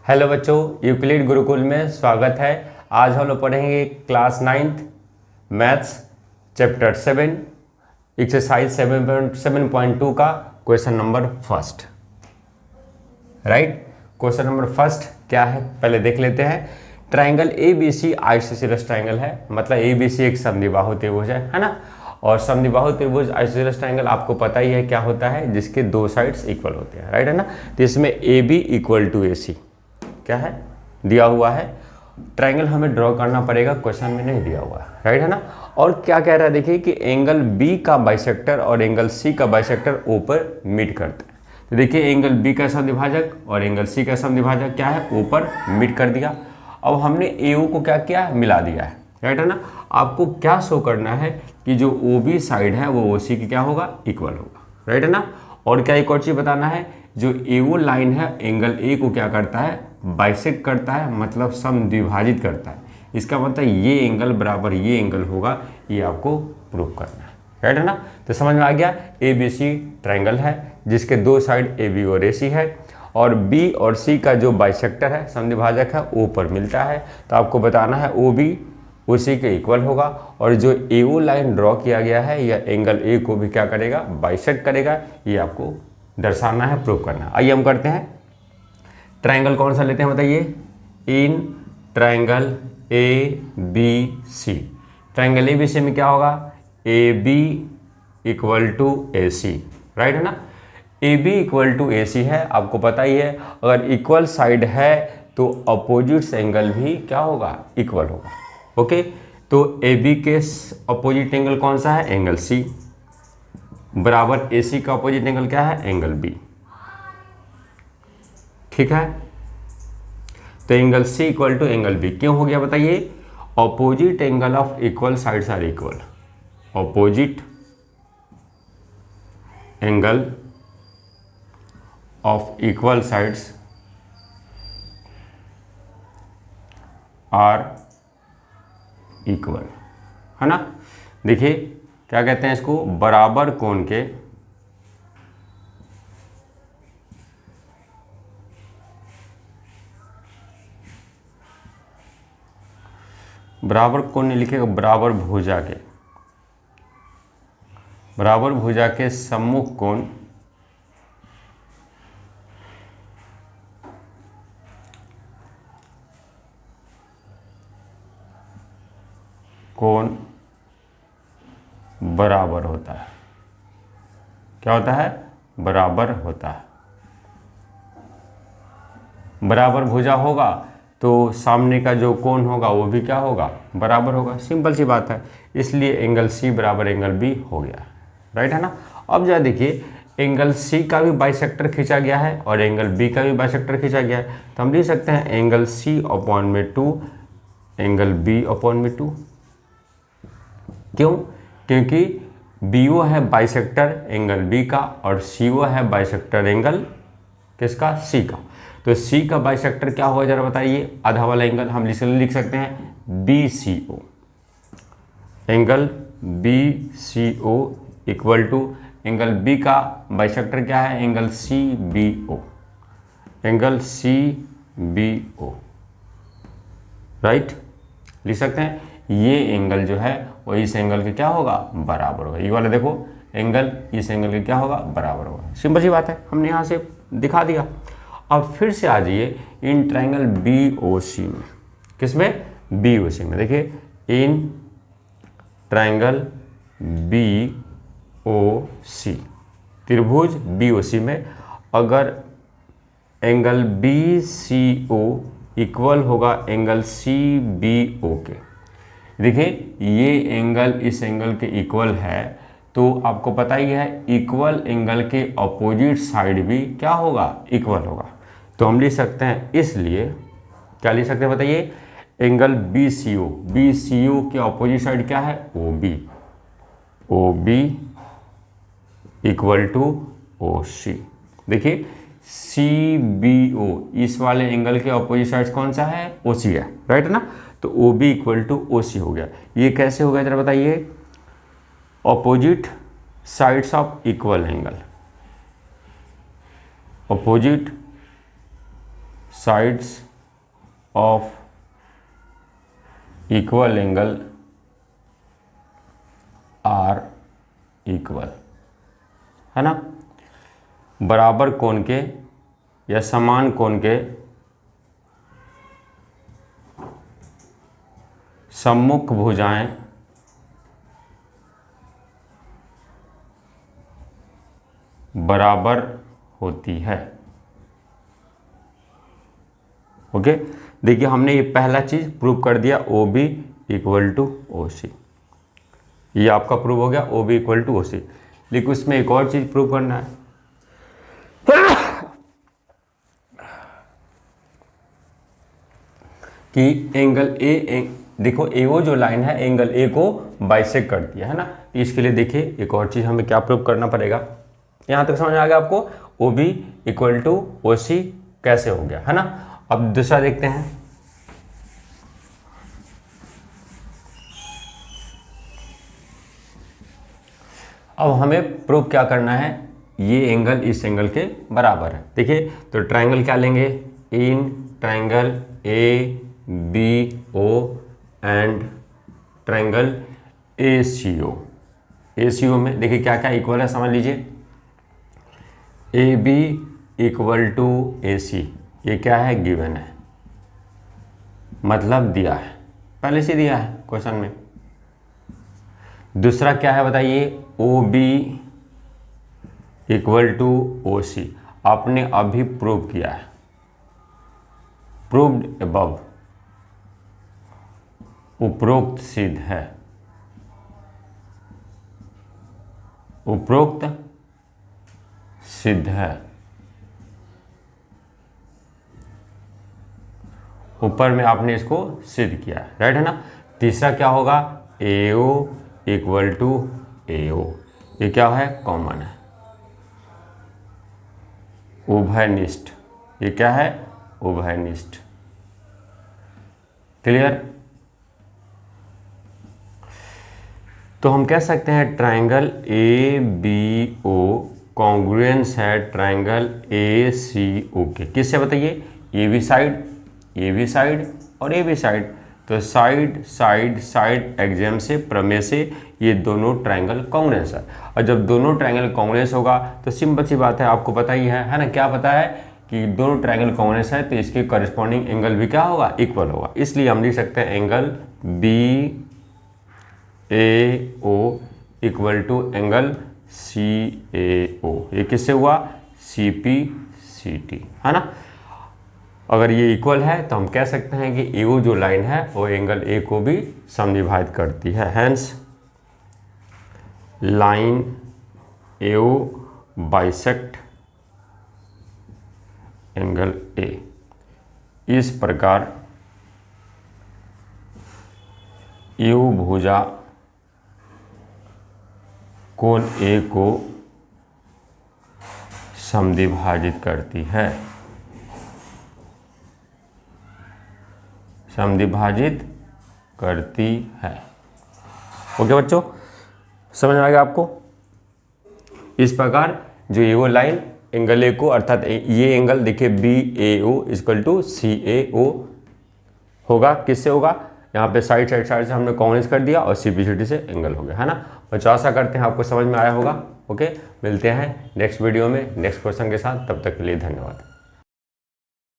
Hello बच्चों, Euclid Gurukul में स्वागत है। आज हम लोग पढ़ेंगे class 9th maths chapter 7 exercise 7.2 का question number first. Right, question number first क्या है पहले देख लेते हैं। Triangle A B C isosceles triangle है, मतलब ए बी सी एक समद्विबाहु त्रिभुज है ना। और समद्विबाहु त्रिभुज आइसोसेलेस ट्राइंगल आपको पता ही है क्या होता है, जिसके दो साइड्स इक्वल होते हैं, राइट है ना। तो इसमें ए बी इक्वल टू ए सी क्या है दिया हुआ है। ट्राइंगल हमें ड्रॉ करना पड़ेगा, क्वेश्चन में नहीं दिया हुआ है, राइट है ना। और क्या कह रहा है देखिए कि एंगल बी का बाइसेक्टर और एंगल सी का बाइसेक्टर ओ पर मीट करते हैं। तो देखिए एंगल बी का समद्विभाजक और एंगल सी का समद्विभाजक क्या है, ओ पर मीट कर दिया। अब हमने ए ओ को क्या किया, मिला दिया है, राइट है ना। आपको क्या शो करना है कि जो ओ बी साइड है वो ओ सी की क्या होगा, इक्वल होगा, राइट है ना। और क्या एक और चीज़ बताना है, जो एओ लाइन है एंगल ए को क्या करता है, बाइसेक्ट करता है, मतलब समद्विभाजित करता है। इसका मतलब ये एंगल बराबर ये एंगल होगा, ये आपको प्रूव करना है, राइट है ना। तो समझ में आ गया, ए बी सी ट्राइंगल है जिसके दो साइड ए बी और ए सी है, और बी और सी का जो बाइसेक्टर है समद्विभाजक है ओ पर मिलता है। तो आपको बताना है ओ बी उसी के इक्वल होगा, और जो एओ लाइन ड्रॉ किया गया है या एंगल ए को भी क्या करेगा, बाइसेक्ट करेगा, ये आपको दर्शाना है, प्रूव करना है। आइए हम करते हैं। ट्राइंगल कौन सा लेते हैं बताइए, in triangle A B C. Triangle A B C में क्या होगा, A B equal to A C, right है ना। A B equal to A C है, आपको पता ही है अगर इक्वल साइड है तो अपोजिट एंगल भी क्या होगा, इक्वल होगा। ओके, तो ए बी के अपोजिट एंगल कौन सा है, एंगल सी, बराबर ए सी का अपोजिट एंगल क्या है, एंगल बी, ठीक है। तो angle C equal to angle B क्यों हो गया बताइए, opposite angle of equal sides are equal. Opposite angle of equal sides are equal, है ना। देखिए क्या कहते हैं इसको, बराबर कोण के बराबर कोण नहीं लिखेगा, बराबर भुजा के सम्मुख कोण बराबर होता है। क्या होता है, बराबर होता है। बराबर भुजा होगा तो सामने का जो कोण होगा वो भी क्या होगा, बराबर होगा। सिंपल सी बात है, इसलिए एंगल सी बराबर एंगल बी हो गया, राइट है ना। अब जरा देखिए एंगल सी का भी बाइसेक्टर खींचा गया है और एंगल बी का भी बाइसेक्टर खींचा गया है, तो हम लिख सकते हैं एंगल सी अपॉन में 2 एंगल बी अपॉन में 2। क्यों, क्योंकि बी ओ है बाइसेक्टर एंगल बी का और सी ओ है बाइसेक्टर एंगल किसका, सी का। तो सी का बाइसेक्टर क्या होगा जरा बताइए, आधा वाला एंगल हम लिख सकते हैं B C O, angle B C O equal to angle B का बाइसेक्टर क्या है, angle C B O, angle C B O, right लिख सकते हैं। ये एंगल जो है वो इस एंगल के क्या होगा, बराबर होगा। ये वाला देखो एंगल इस एंगल के क्या होगा, बराबर होगा। सिंपल सी बात है, हमने यहाँ से दिखा दिया। अब फिर से आ जाइए in triangle B O C में, किसमें, बी ओ सी में। देखिए इन ट्राइंगल बी ओ सी, त्रिभुज बी ओ सी में अगर angle B C O equal होगा एंगल सी बी ओ के। देखिए ये एंगल इस एंगल के इक्वल है, तो आपको पता ही है इक्वल एंगल के अपोजिट साइड भी क्या होगा, इक्वल होगा। तो हम लिख सकते हैं, इसलिए क्या लिख सकते हैं बताइए, एंगल बी सी ओ के अपोजिट साइड क्या है, O B equal to O C. देखिए सी बी ओ इस वाले एंगल के अपोजिट साइड कौन सा है, ओ सी है, राइट ना। तो O B equal to O C हो गया। ये कैसे हो गया जरा बताइए, opposite sides of equal angle, opposite sides of equal angle are equal, है ना। बराबर कोण के या समान कोण के सम्मुख भुजाएं बराबर होती है। ओके, देखिए हमने ये पहला चीज प्रूव कर दिया, O B equal to O C, ये आपका प्रूव हो गया O B equal to O C. लेकिन उसमें एक और चीज प्रूव करना है कि एंगल ए, देखो एओ जो लाइन है एंगल ए को बाइसेक्ट करती है ना। तो इसके लिए देखिए एक और चीज हमें क्या प्रूव करना पड़ेगा। यहां तक समझ आ गया आपको, O B equal to O C कैसे हो गया, है ना। अब दूसरा देखते हैं, अब हमें प्रूव क्या करना है, ये एंगल इस एंगल के बराबर है। देखिए तो ट्रायंगल क्या लेंगे, in triangle A B O and triangle A C O. A C O में देखिए क्या क्या इक्वल है, समझ लीजिए। A B equal to A C, ये क्या है, गिवन है, मतलब दिया है, पहले से दिया है क्वेश्चन में। दूसरा क्या है बताइए, O B equal to O C, आपने अभी प्रूव किया है, प्रूव्ड अबव, उपरोक्त सिद्ध है, उपरोक्त सिद्ध है। ऊपर में आपने इसको सिद्ध किया है, राइट है ना। तीसरा क्या होगा, एओ इक्वल टू एओ, ये क्या है, कॉमन है, उभयनिष्ठ, ये क्या है, उभयनिष्ठ। क्लियर। तो हम कह सकते हैं triangle A B O congruence है ट्रायंगल ए सी ओ के। किससे बताइए, A B side, A B side और ए बी साइड। तो साइड साइड साइड एग्जाम से, प्रमेय से ये दोनों ट्रायंगल कॉन्ग्रुएंस है। और जब दोनों ट्रायंगल कॉन्ग्रुएंस होगा तो सिंपल सी बात है, आपको पता ही है ना, क्या पता है कि दोनों ट्रायंगल कॉन्ग्रुएंस है तो इसके कॉरेस्पॉन्डिंग एंगल भी क्या होगा, इक्वल होगा। इसलिए हम लिख सकते हैं angle B A O equal to angle C A O. ये किससे हुआ, सी पी सी टी, है ना। अगर ये इक्वल है तो हम कह सकते हैं कि एओ जो लाइन है वो एंगल ए को भी समद्विभाजित करती है। Hence line AO bisect angle A. इस प्रकार एओ भुजा कोण ए को समद्विभाजित करती है, समद्विभाजित करती है। ओके बच्चों, समझ में आ गया आपको। इस प्रकार जो एओ लाइन एंगल ए को, अर्थात ये एंगल देखिए B A O equal to C A O होगा, किससे होगा, यहाँ पे साइड साइड साइड से हमने कॉन्ग्रुएंस कर दिया और सीपीसीटी से एंगल हो गया, है ना। बच्चों आशा करते हैं आपको समझ में आया होगा। ओके, मिलते हैं नेक्स्ट वीडियो में नेक्स्ट क्वेश्चन के साथ, तब तक के लिए धन्यवाद।